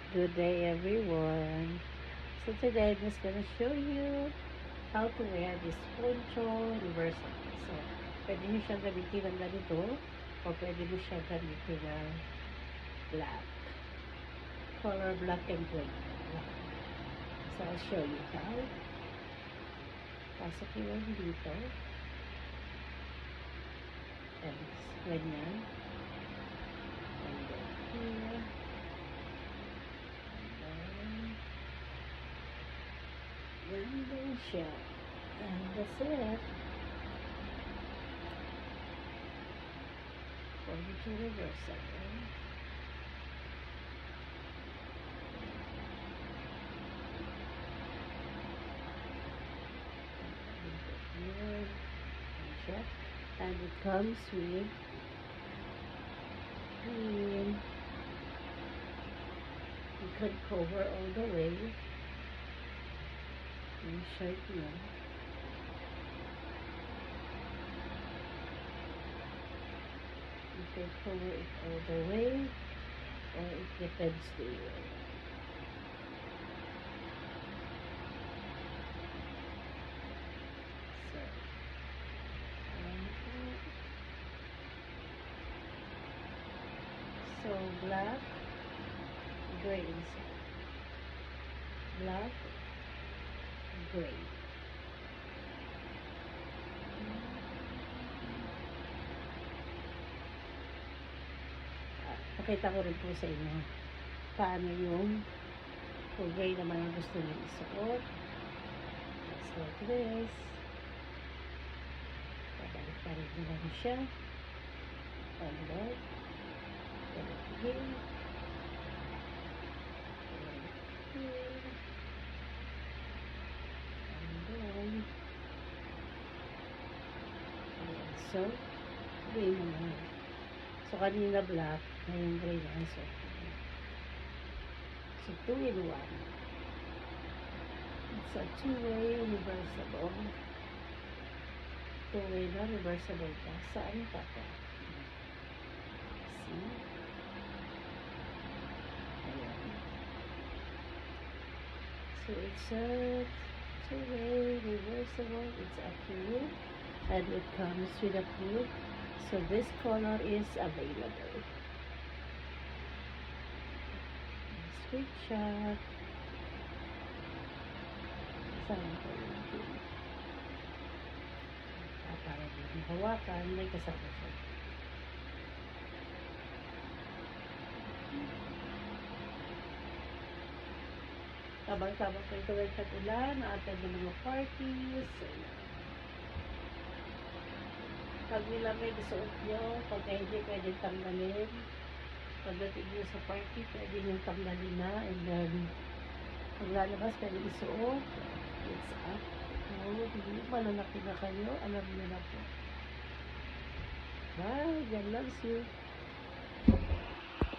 Good day, everyone. So today I'm just gonna show you how to wear this poncho universal. So, pwede nyo siyang gamitin ng ganito o pwede mo siyang gamitin ng black. Color black and gray. So, I'll show you how. Pasok yun dito. And ganyan. And then here. Yan siya. And that's it. Poncho reversal. Here. And it comes with green. You can cover all the way. Yung shirt niya. You can cover it all the way, or it depends to you. So black, gray inside. Black, gray. Pakita ko rin po sa inyo paano yung gray naman ang gusto nyo isuot. Just like this. Babalik pa rin lang siya. Balik. Balik again. So, gray naman. So, kanina black, ngayon gray naman. So 2-in-1. It's a two-way reversible. Two-way na reversible pa. Saan pa pa? See? Ayan. So, it's a two-way reversible. It's up to you. And it comes with a hood. So this color is available. Screenshot. Saan ko yun? Para din hawakan, may kasama siya. Tabang-tabang kayo tuwing tag-ulan, atin ng mga parties. Pag nilamig, suot nyo. Pag hindi, pwede tanggalin. Pagdating nyo sa party, pwede nyo tanggalin na. And then, pag lalabas, pwede isuot. It's up. Hindi malalaki na kayo. Alam nyo na po. Bye. God loves you.